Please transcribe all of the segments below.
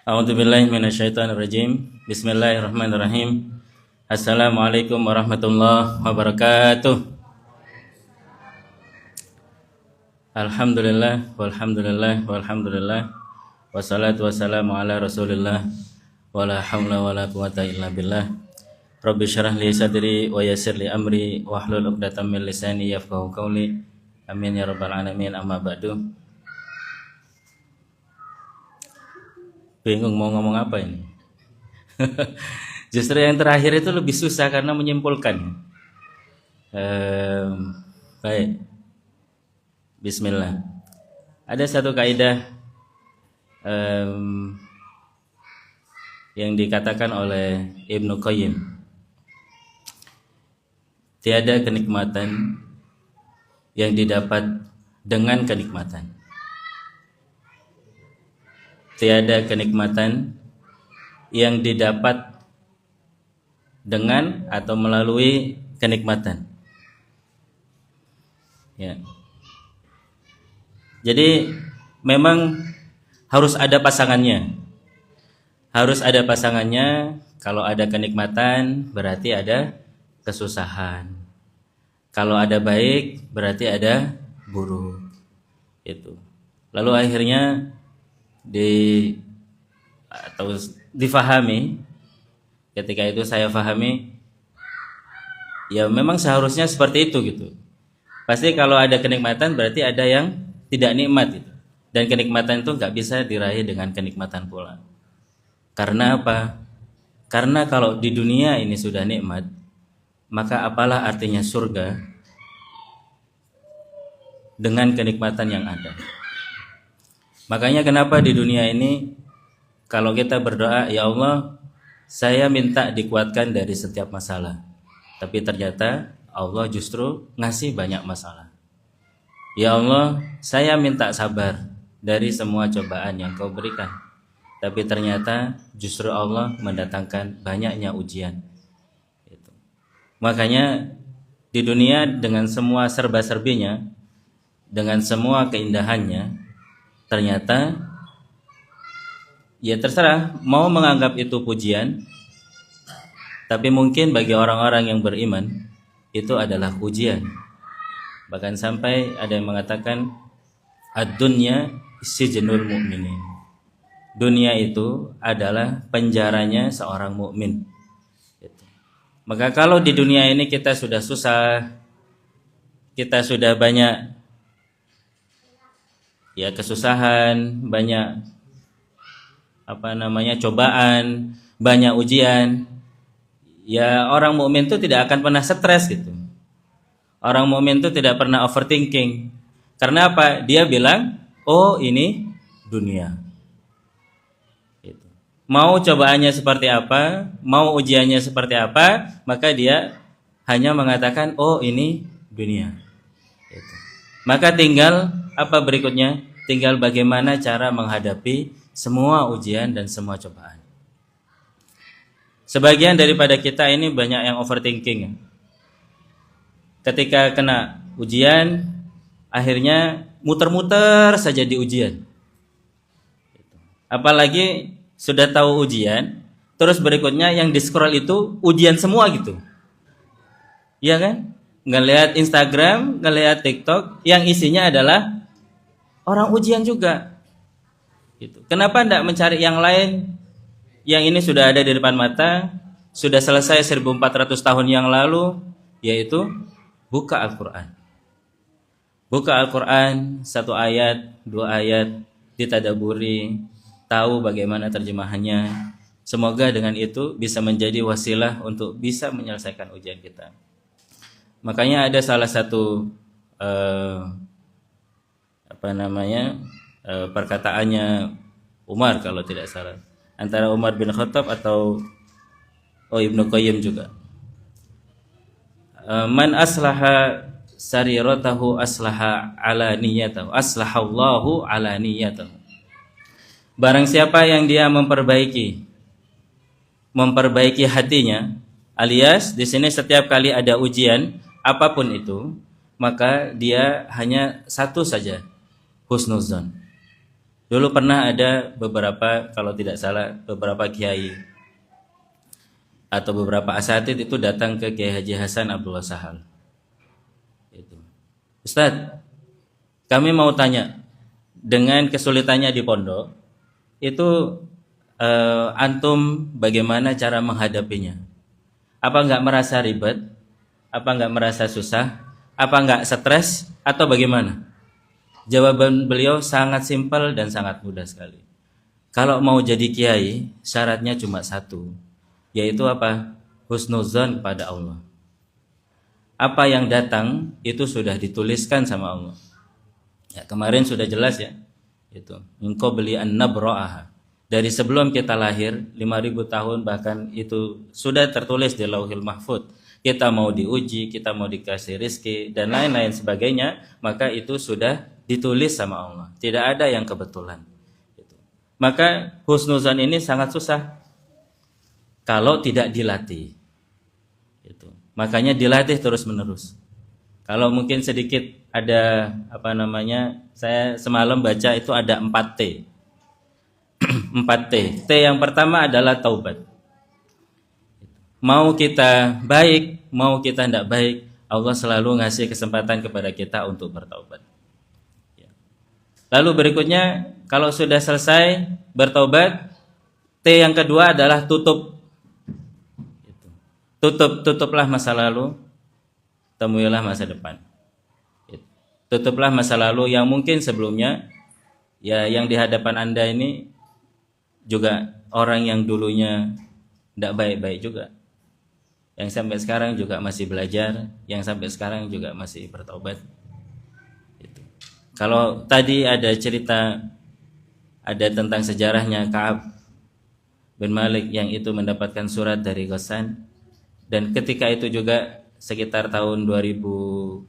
A'udzubillahi minasyaitonirrajim. Bismillahirrahmanirrahim. Assalamualaikum warahmatullahi wabarakatuh. Alhamdulillah walhamdulillah wassalatu wassalamu ala Rasulillah wala haula wala quwata illa billah. Rabbi syrah li sadri wa yassir li amri wahlul 'uqdatam min lisani yafqahu qawli. Amin ya rabbal alamin. Amma ba'du. Bingung mau ngomong apa ini. Justru yang terakhir itu lebih susah karena menyimpulkan. Baik. Bismillah. Ada satu kaidah yang dikatakan oleh Ibnu Qayyim. Tiada kenikmatan yang didapat dengan kenikmatan. Tiada kenikmatan yang didapat dengan atau melalui kenikmatan. Ya. Jadi memang harus ada pasangannya. Harus ada pasangannya. Kalau ada kenikmatan berarti ada kesusahan. Kalau ada baik berarti ada buruk. Itu. Lalu akhirnya difahami. Ketika itu saya fahami, ya memang seharusnya seperti itu gitu. Pasti kalau ada kenikmatan berarti ada yang tidak nikmat gitu. Dan kenikmatan itu nggak bisa diraih dengan kenikmatan pula. Karena apa? Karena kalau di dunia ini sudah nikmat, maka apalah artinya surga dengan kenikmatan yang ada. Makanya kenapa di dunia ini kalau kita berdoa, ya Allah, saya minta dikuatkan dari setiap masalah. Tapi ternyata Allah justru ngasih banyak masalah. Ya Allah, saya minta sabar dari semua cobaan yang Kau berikan. Tapi ternyata justru Allah mendatangkan banyaknya ujian. Makanya di dunia dengan semua serba-serbinya, dengan semua keindahannya, ternyata ya terserah mau menganggap itu pujian, tapi mungkin bagi orang-orang yang beriman itu adalah ujian. Bahkan sampai ada yang mengatakan ad-dunya sijnul mu'minin. Dunia itu adalah penjaranya seorang mukmin. Maka kalau di dunia ini kita sudah susah, kita sudah banyak ya kesusahan, banyak cobaan, banyak ujian. Ya orang mukmin itu tidak akan pernah stres gitu. Orang mukmin itu tidak pernah overthinking. Karena apa? Dia bilang, "Oh, ini dunia." Gitu. Mau cobaannya seperti apa, mau ujiannya seperti apa, maka dia hanya mengatakan, "Oh, ini dunia." Gitu. Maka tinggal apa berikutnya? Tinggal bagaimana cara menghadapi semua ujian dan semua cobaan. Sebagian daripada kita ini banyak yang overthinking. Ketika kena ujian, akhirnya muter-muter saja di ujian. Apalagi sudah tahu ujian, terus berikutnya yang di-scroll itu ujian semua gitu. Iya kan? Ngelihat Instagram, ngelihat TikTok, yang isinya adalah orang ujian juga. Gitu. Kenapa tidak mencari yang lain? Yang ini sudah ada di depan mata, sudah selesai 1400 tahun yang lalu, yaitu buka Al-Quran. Buka Al-Quran, 1 ayat, 2 ayat, ditadaburi, tahu bagaimana terjemahannya. Semoga dengan itu bisa menjadi wasilah untuk bisa menyelesaikan ujian kita. Makanya ada salah satu perkataannya Umar kalau tidak salah, antara Umar bin Khattab atau Ibnu Qayyim juga. Man aslaha sariratahu aslaha ala niyatahu, aslahallahu ala niyatahu. Barang siapa yang dia memperbaiki hatinya, alias di sini setiap kali ada ujian apapun itu, maka dia hanya satu saja, husnuzon. Dulu pernah ada beberapa, kalau tidak salah, beberapa kiai atau beberapa asatid itu datang ke Kiai Haji Hasan Abdullah Sahal. Itu. Ustadz, kami mau tanya, dengan kesulitannya di pondok, itu antum bagaimana cara menghadapinya? Apa nggak merasa ribet? Apa nggak merasa susah? Apa nggak stres? Atau bagaimana? Jawaban beliau sangat simpel dan sangat mudah sekali. Kalau mau jadi kiai, syaratnya cuma satu, yaitu apa? Husnuzan kepada Allah. Apa yang datang itu sudah dituliskan sama Allah. Ya, kemarin sudah jelas ya. Itu. Engkau beli an-nabra'aha. Dari sebelum kita lahir 5.000 tahun bahkan itu sudah tertulis di Lauhil Mahfuz. Kita mau diuji, kita mau dikasih rizki dan lain-lain sebagainya, maka itu sudah ditulis sama Allah. Tidak ada yang kebetulan. Gitu. Maka husnuzan ini sangat susah kalau tidak dilatih. Gitu. Makanya dilatih terus-menerus. Kalau mungkin sedikit ada saya semalam baca itu ada 4T. 4T. T yang pertama adalah taubat. Mau kita baik, mau kita tidak baik, Allah selalu ngasih kesempatan kepada kita untuk bertaubat. Lalu berikutnya, kalau sudah selesai bertaubat, T yang kedua adalah tutup. Tutuplah masa lalu, temuilah masa depan. Tutuplah masa lalu yang mungkin sebelumnya, ya yang di hadapan Anda ini juga orang yang dulunya tidak baik-baik juga, yang sampai sekarang juga masih belajar, yang sampai sekarang juga masih bertobat. Kalau tadi ada cerita, ada tentang sejarahnya Ka'ab bin Malik yang itu mendapatkan surat dari Ghassan, dan ketika itu juga sekitar tahun 2018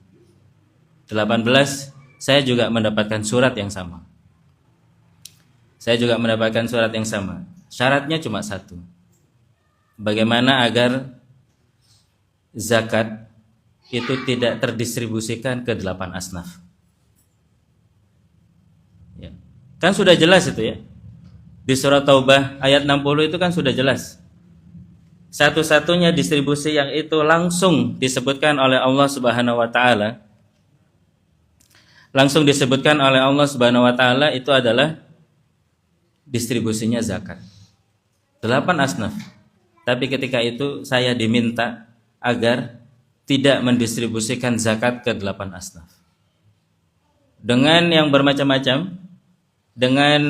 saya juga mendapatkan surat yang sama. Saya juga mendapatkan surat yang sama. Syaratnya cuma satu. Bagaimana agar zakat itu tidak terdistribusikan ke 8 asnaf. Ya. Kan sudah jelas itu ya. Di surat Taubah ayat 60 itu kan sudah jelas. Satu-satunya distribusi yang itu langsung disebutkan oleh Allah Subhanahu wa taala. Langsung disebutkan oleh Allah Subhanahu wa taala itu adalah distribusinya zakat 8 asnaf. Tapi ketika itu saya diminta agar tidak mendistribusikan zakat ke 8 asnaf dengan yang bermacam-macam, dengan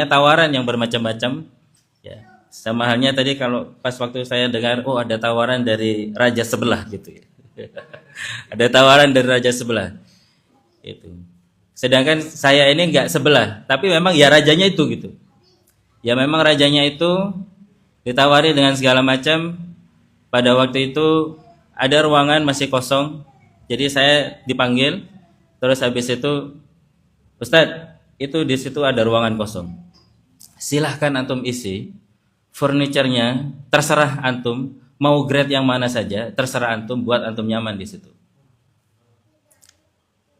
tawaran yang bermacam-macam ya. Sama halnya tadi kalau pas waktu saya dengar ada tawaran dari raja sebelah gitu ya. Ada tawaran dari raja sebelah itu. Sedangkan saya ini enggak sebelah, tapi memang ya rajanya itu gitu. Ya memang rajanya itu ditawari dengan segala macam. Pada waktu itu ada ruangan masih kosong. Jadi saya dipanggil, terus habis itu, Ustadz, itu di situ ada ruangan kosong. Silahkan antum isi, furniturnya terserah antum, mau grade yang mana saja, terserah antum, buat antum nyaman di situ.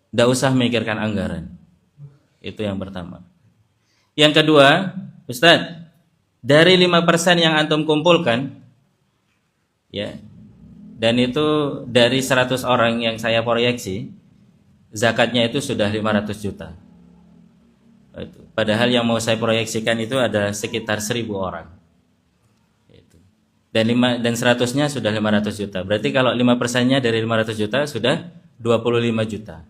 Tidak usah memikirkan anggaran. Itu yang pertama. Yang kedua, Ustadz, dari 5% yang antum kumpulkan, ya, dan itu dari 100 orang yang saya proyeksi, zakatnya itu sudah 500 juta. Padahal yang mau saya proyeksikan itu ada sekitar 1.000 orang. Dan 100-nya sudah 500 juta. Berarti kalau 5%-nya dari 500 juta sudah 25 juta.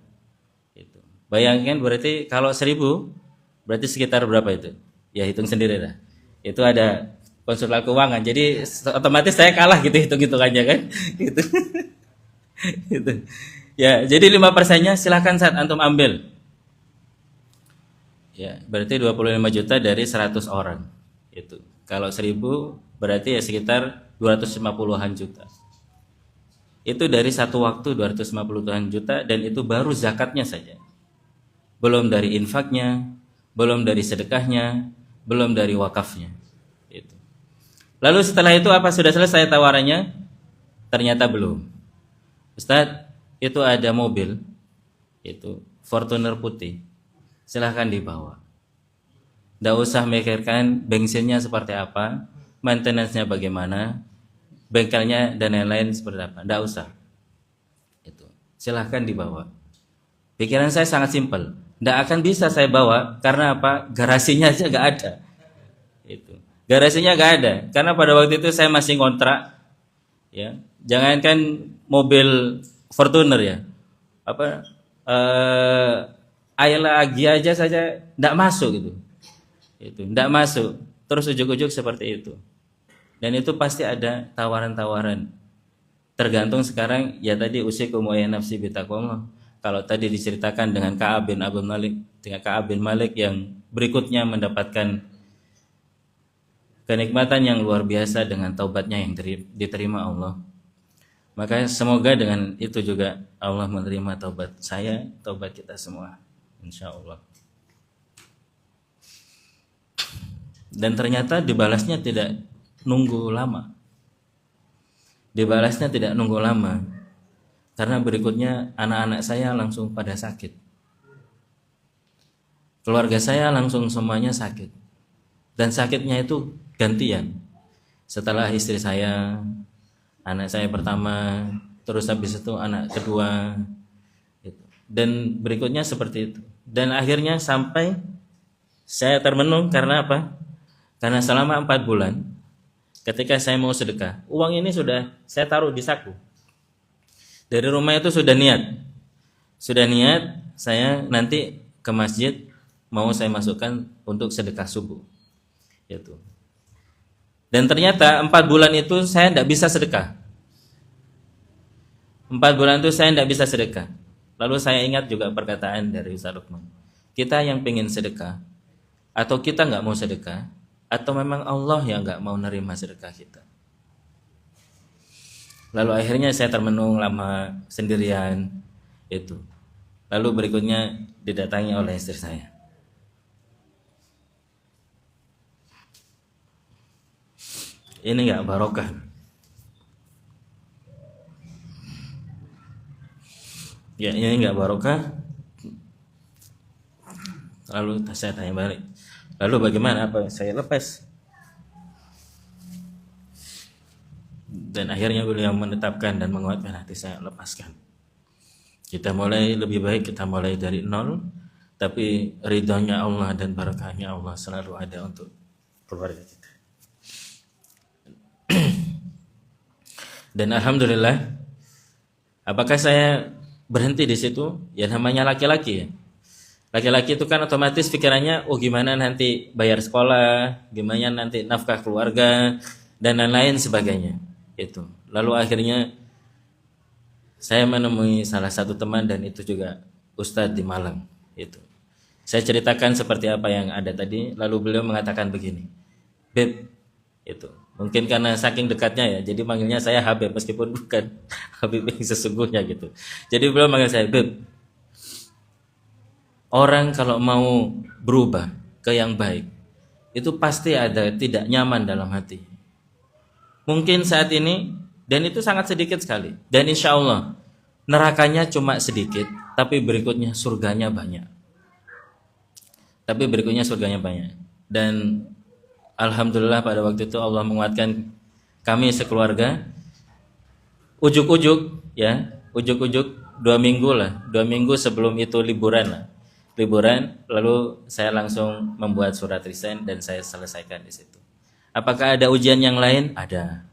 Bayangkan berarti kalau 1.000 berarti sekitar berapa itu? Ya hitung sendiri lah. Itu ada konsultan keuangan. Jadi otomatis saya kalah gitu hitung-hitungannya kan. Gitu. Gitu. Ya, jadi 5%-nya silakan saat antum ambil. Ya, berarti 25 juta dari 100 orang. Itu. Kalau 1.000 berarti ya sekitar 250-an juta. Itu dari satu waktu 250-an juta, dan itu baru zakatnya saja. Belum dari infaknya, belum dari sedekahnya, belum dari wakafnya. Itu. Lalu setelah itu apa sudah selesai tawarannya? Ternyata belum. Ustadz, itu ada mobil, itu Fortuner putih. Silahkan dibawa. Tidak usah mikirkan bensinnya seperti apa, maintenance-nya bagaimana, bengkelnya dan lain-lain seperti apa. Tidak usah. Itu. Silahkan dibawa. Pikiran saya sangat simpel. Tidak akan bisa saya bawa karena apa? Garasinya aja nggak ada. Itu. Garasinya nggak ada. Karena pada waktu itu saya masih ngontrak. Ya, jangankan mobil Fortuner ya. Apa? Ayla Agya aja saja tidak masuk gitu. Itu tidak masuk, terus ujuk-ujuk seperti itu. Dan itu pasti ada tawaran-tawaran, tergantung sekarang ya tadi usikum wa nafsi bitaqwallah. Kalau tadi diceritakan dengan Ka'ab bin Abu Malik, dengan Ka'ab bin Malik yang berikutnya mendapatkan kenikmatan yang luar biasa dengan taubatnya yang diterima Allah, maka semoga dengan itu juga Allah menerima taubat saya, taubat kita semua, insya Allah. Dan ternyata dibalasnya tidak nunggu lama. Dibalasnya tidak nunggu lama. Karena berikutnya anak-anak saya langsung pada sakit. Keluarga saya langsung semuanya sakit. Dan sakitnya itu gantian. Setelah istri saya, anak saya pertama, terus habis itu anak kedua. Dan berikutnya seperti itu. Dan akhirnya sampai saya termenung karena apa? Karena selama 4 bulan ketika saya mau sedekah, uang ini sudah saya taruh di saku. Dari rumah itu sudah niat saya nanti ke masjid mau saya masukkan untuk sedekah subuh. Itu. Dan ternyata 4 bulan itu saya tidak bisa sedekah. 4 bulan itu saya tidak bisa sedekah. Lalu saya ingat juga perkataan dari Ustaz Lukman. Kita yang pengen sedekah, atau kita nggak mau sedekah, atau memang Allah yang nggak mau nerima sedekah kita. Lalu akhirnya saya termenung lama sendirian itu. Lalu berikutnya didatangi oleh istri saya. Ini nggak barokah. Ya ini nggak barokah. Lalu saya tanya balik. Lalu bagaimana? Apa saya lepas? Dan akhirnya beliau menetapkan dan menguatkan hati saya, lepaskan. Kita mulai lebih baik, kita mulai dari nol, tapi ridhonya Allah dan barakahnya Allah selalu ada untuk keluarga kita. Dan alhamdulillah, apakah saya berhenti di situ? Ya namanya laki-laki ya. Laki-laki itu kan otomatis pikirannya, oh gimana nanti bayar sekolah, gimana nanti nafkah keluarga, dan lain-lain sebagainya. Itu. Lalu akhirnya saya menemui salah satu teman dan itu juga Ustadz di Malang. Itu. Saya ceritakan seperti apa yang ada tadi, lalu beliau mengatakan begini, Beb, itu. Mungkin karena saking dekatnya ya, jadi manggilnya saya Habib meskipun bukan Habib yang sesungguhnya gitu. Jadi beliau manggil saya Beb. Orang kalau mau berubah ke yang baik, itu pasti ada tidak nyaman dalam hati. Mungkin saat ini, dan itu sangat sedikit sekali. Dan insya Allah, nerakanya cuma sedikit, tapi berikutnya surganya banyak. Dan alhamdulillah pada waktu itu Allah menguatkan kami sekeluarga. Ujuk-ujuk 2 minggu sebelum itu liburan, lalu saya langsung membuat surat resign dan saya selesaikan di situ. Apakah ada ujian yang lain? Ada.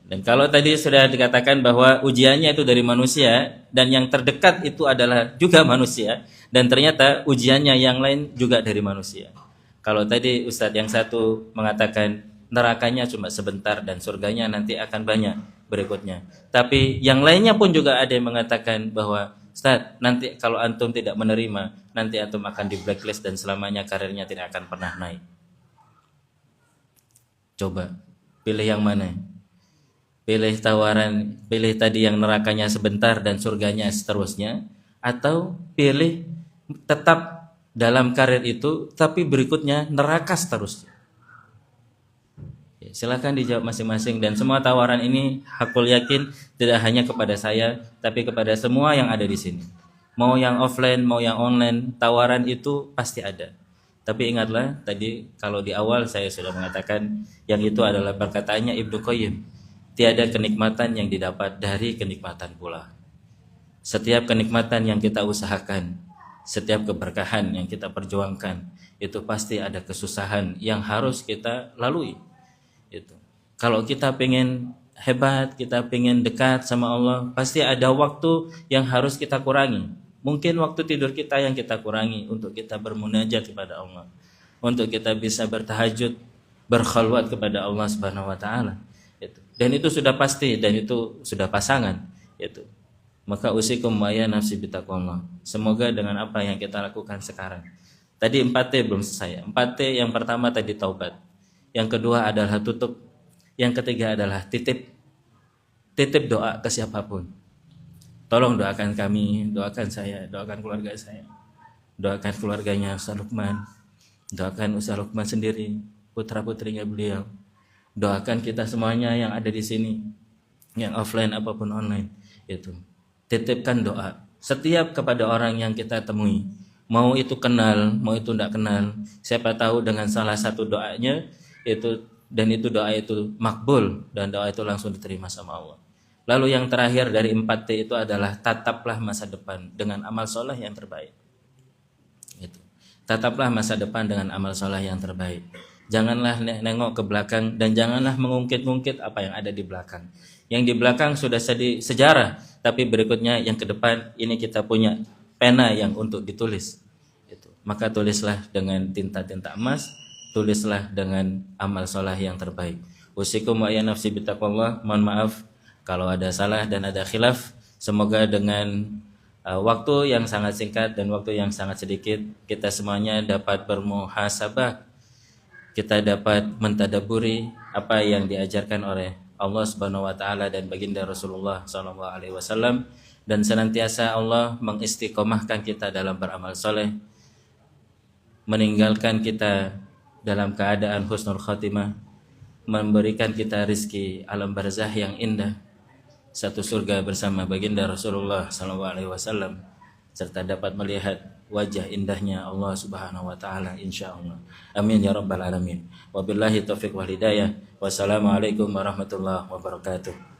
Dan kalau tadi sudah dikatakan bahwa ujiannya itu dari manusia dan yang terdekat itu adalah juga manusia, dan ternyata ujiannya yang lain juga dari manusia. Kalau tadi Ustadz yang satu mengatakan nerakanya cuma sebentar dan surganya nanti akan banyak berikutnya. Tapi yang lainnya pun juga ada yang mengatakan bahwa Ustaz, nanti kalau antum tidak menerima, nanti antum akan di blacklist dan selamanya karirnya tidak akan pernah naik. Coba, pilih yang mana? Pilih tawaran, pilih tadi yang nerakanya sebentar dan surganya seterusnya, atau pilih tetap dalam karir itu, tapi berikutnya neraka seterusnya. Silakan dijawab masing-masing, dan semua tawaran ini hakul yakin tidak hanya kepada saya tapi kepada semua yang ada di sini. Mau yang offline, mau yang online, tawaran itu pasti ada. Tapi ingatlah tadi kalau di awal saya sudah mengatakan yang itu adalah perkataannya Ibnu Qayyim. Tiada kenikmatan yang didapat dari kenikmatan pula. Setiap kenikmatan yang kita usahakan, setiap keberkahan yang kita perjuangkan, itu pasti ada kesusahan yang harus kita lalui. Itu. Kalau kita pengen hebat, kita pengen dekat sama Allah, pasti ada waktu yang harus kita kurangi. Mungkin waktu tidur kita yang kita kurangi untuk kita bermunajat kepada Allah, untuk kita bisa bertahajud, berkhalwat kepada Allah Subhanahu wa taala. Itu. Dan itu sudah pasti dan itu sudah pasangan. Itu. Maka usikum wa ya nafsi bitaqwallah. Semoga dengan apa yang kita lakukan sekarang. Tadi 4T belum selesai. 4T yang pertama tadi taubat. Yang kedua adalah tutup. Yang ketiga adalah titip. Titip doa ke siapapun. Tolong doakan kami, doakan saya, doakan keluarga saya. Doakan keluarganya Ustaz Lukman. Doakan Ustaz Lukman sendiri, putra-putrinya beliau. Doakan kita semuanya yang ada di sini. Yang offline apapun online. Itu. Titipkan doa. Setiap kepada orang yang kita temui. Mau itu kenal, mau itu tidak kenal. Siapa tahu dengan salah satu doanya itu dan itu doa itu makbul dan doa itu langsung diterima sama Allah. Lalu yang terakhir dari 4T itu adalah tataplah masa depan dengan amal soleh yang terbaik. Itu. Tataplah masa depan dengan amal soleh yang terbaik. Janganlah nengok ke belakang dan janganlah mengungkit-ungkit apa yang ada di belakang. Yang di belakang sudah sejarah, tapi berikutnya yang ke depan ini kita punya pena yang untuk ditulis. Itu. Maka tulislah dengan tinta-tinta emas, tulislah dengan amal soleh yang terbaik. Usikum wa ya nafsi bitaqwallah. Mohon maaf kalau ada salah dan ada khilaf. Semoga dengan waktu yang sangat singkat dan waktu yang sangat sedikit kita semuanya dapat bermuhasabah, kita dapat mentadaburi apa yang diajarkan oleh Allah Subhanahu wa taala dan baginda Rasulullah sallallahu alaihi wasallam, dan senantiasa Allah mengistiqomahkan kita dalam beramal soleh, meninggalkan kita dalam keadaan husnul khatimah, memberikan kita rizki alam barzah yang indah, satu surga bersama baginda Rasulullah SAW, serta dapat melihat wajah indahnya Allah Subhanahu wa taala insyaallah. Amin ya rabbal alamin. Wabillahi taufiq wal hidayah. Wassalamualaikum warahmatullahi wabarakatuh.